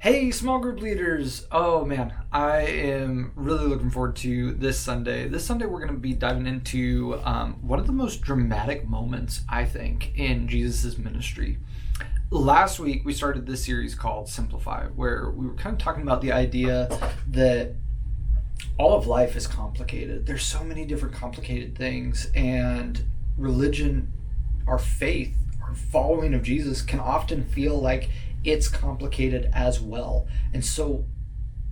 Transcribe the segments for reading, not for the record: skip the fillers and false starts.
Hey, small group leaders! Oh man, I am really looking forward to this Sunday. This Sunday, we're going to be diving into one of the most dramatic moments, I think, in Jesus' ministry. Last week, we started this series called Simplify, where we were kind of talking about the idea that all of life is complicated. There's so many different complicated things, and religion, our faith, our following of Jesus can often feel like it's complicated as well. And so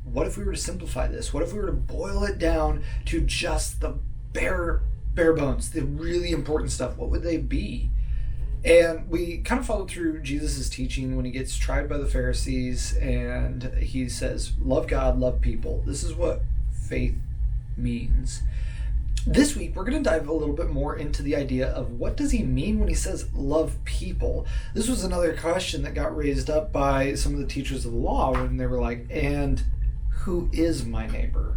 what if we were to simplify this? What if we were to boil it down to just the bare bones, the really important stuff? What would they be? And we kind of followed through Jesus' teaching when he gets tried by the Pharisees and he says, love God, love people. This is what faith means. This week, we're going to dive a little bit more into the idea of what does he mean when he says love people. This was another question that got raised up by some of the teachers of the law when they were like, and who is my neighbor?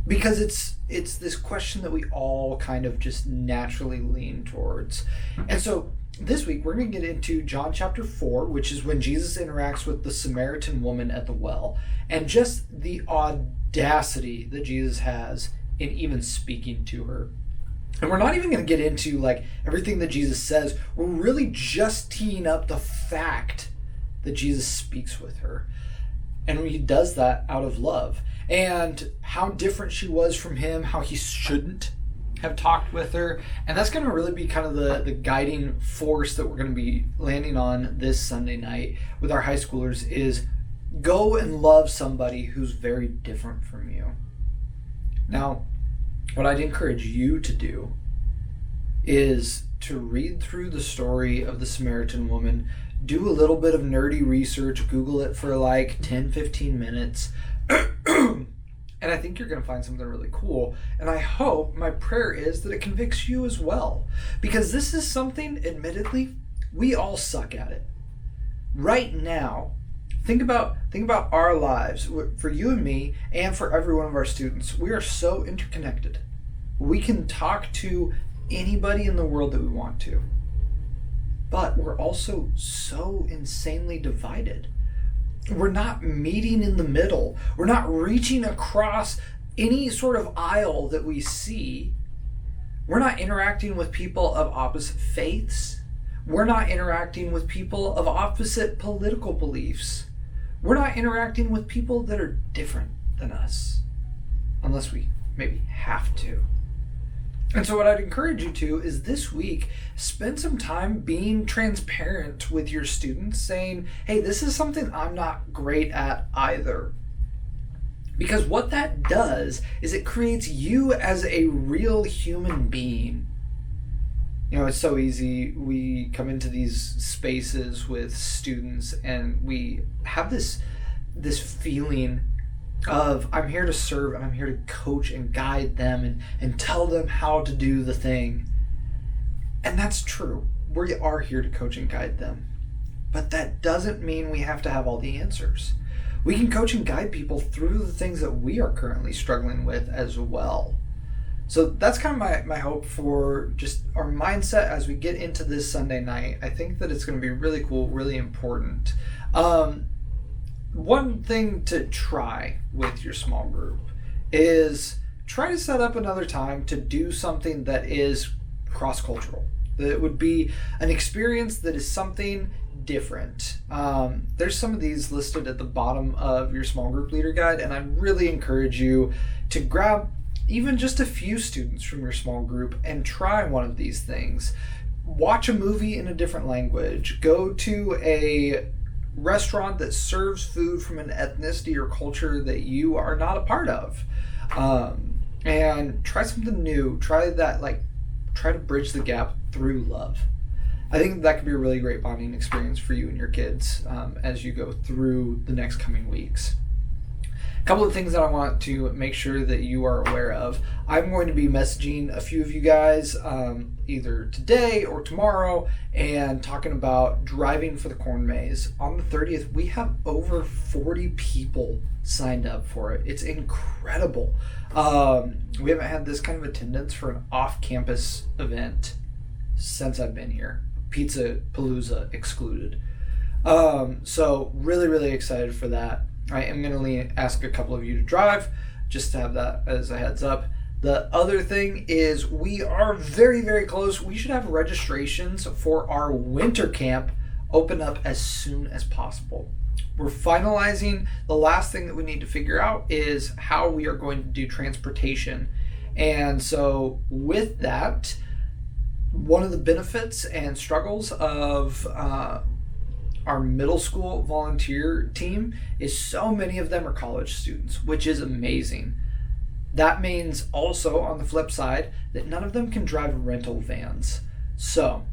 Because it's this question that we all kind of just naturally lean towards. And so this week, we're going to get into John chapter 4, which is when Jesus interacts with the Samaritan woman at the well, and just the audacity that Jesus has in even speaking to her. And we're not even going to get into like everything that Jesus says. We're really just teeing up the fact that Jesus speaks with her. And he does that out of love. And how different she was from him, how he shouldn't have talked with her. And that's going to really be kind of the guiding force that we're going to be landing on this Sunday night with our high schoolers is go and love somebody who's very different from you. Now, what I'd encourage you to do is to read through the story of the Samaritan woman, do a little bit of nerdy research, Google it for like 10, 15 minutes, and I think you're going to find something really cool. And I hope, my prayer is that it convicts you as well, because this is something, admittedly, we all suck at it. Right now, Think about our lives. For you and me, and for every one of our students, we are so interconnected. We can talk to anybody in the world that we want to. But we're also so insanely divided. We're not meeting in the middle. We're not reaching across any sort of aisle that we see. We're not interacting with people of opposite faiths. We're not interacting with people of opposite political beliefs. We're not interacting with people that are different than us, unless we maybe have to. And so what I'd encourage you to is this week, spend some time being transparent with your students, saying, hey, this is something I'm not great at either. Because what that does is it creates you as a real human being. You know, it's so easy. We come into these spaces with students and we have this feeling of I'm here to serve and I'm here to coach and guide them and tell them how to do the thing. And that's true. We are here to coach and guide them. But that doesn't mean we have to have all the answers. We can coach and guide people through the things that we are currently struggling with as well. So that's kind of my hope for just our mindset as we get into this Sunday night. I think that it's going to be really cool, really important. One thing to try with your small group is try to set up another time to do something that is cross-cultural. That would be an experience that is something different. There's some of these listed at the bottom of your small group leader guide, and I really encourage you to grab even just a few students from your small group and try one of these things. Watch a movie in a different language. Go to a restaurant that serves food from an ethnicity or culture that you are not a part of. And try something new. Try to bridge the gap through love. I think that could be a really great bonding experience for you and your kids as you go through the next coming weeks. A couple of things that I want to make sure that you are aware of. I'm going to be messaging a few of you guys either today or tomorrow and talking about driving for the corn maze. On the 30th, we have over 40 people signed up for it. It's incredible. We haven't had this kind of attendance for an off-campus event since I've been here. Pizza Palooza excluded. So really, really excited for that. I am going to ask a couple of you to drive, just to have that as a heads up. The other thing is we are very, very close. We should have registrations for our winter camp open up as soon as possible. We're finalizing. The last thing that we need to figure out is how we are going to do transportation. And so with that, one of the benefits and struggles of our middle school volunteer team is so many of them are college students, which is amazing. That means also on the flip side that none of them can drive rental vans. So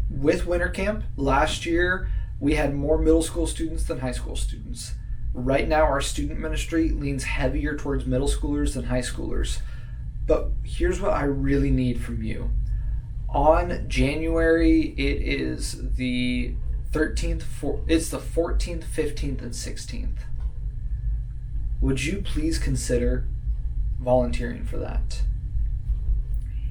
with winter camp last year, we had more middle school students than high school students. Right now, our student ministry leans heavier towards middle schoolers than high schoolers. But here's what I really need from you. On January, it is the 13th, it's the 14th, 15th, and 16th. Would you please consider volunteering for that?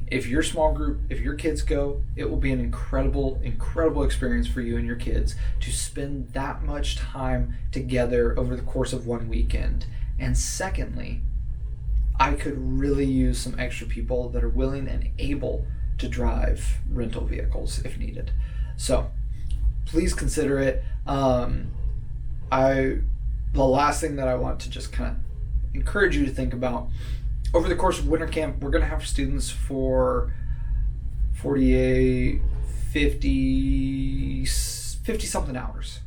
If your small group, if your kids go, it will be an incredible, incredible experience for you and your kids to spend that much time together over the course of one weekend. And secondly, I could really use some extra people that are willing and able to drive rental vehicles if needed. So please consider it. The last thing that I want to just kind of encourage you to think about, over the course of winter camp, we're going to have students for 48, 50 something hours.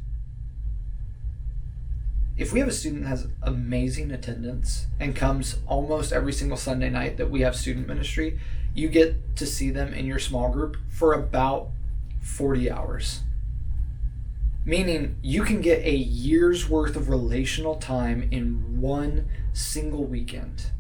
If we have a student that has amazing attendance and comes almost every single Sunday night that we have student ministry, you get to see them in your small group for about 40 hours. Meaning you can get a year's worth of relational time in one single weekend.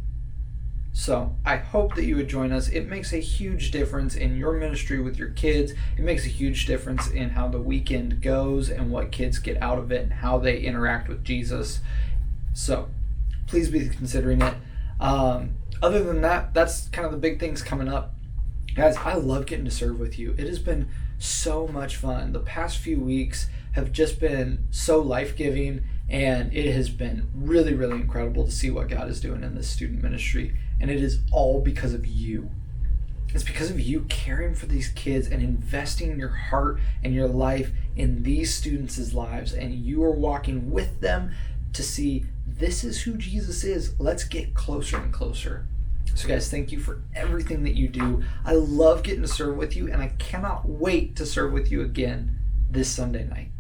So I hope that you would join us. It makes a huge difference in your ministry with your kids. It makes a huge difference in how the weekend goes and what kids get out of it and how they interact with Jesus. So please be considering it. Other than that, that's kind of the big things coming up. Guys, I love getting to serve with you. It has been so much fun. The past few weeks have just been so life-giving, and it has been really, really incredible to see what God is doing in this student ministry. And it is all because of you. It's because of you caring for these kids and investing your heart and your life in these students' lives. And you are walking with them to see this is who Jesus is. Let's get closer and closer. So guys, thank you for everything that you do. I love getting to serve with you, and I cannot wait to serve with you again this Sunday night.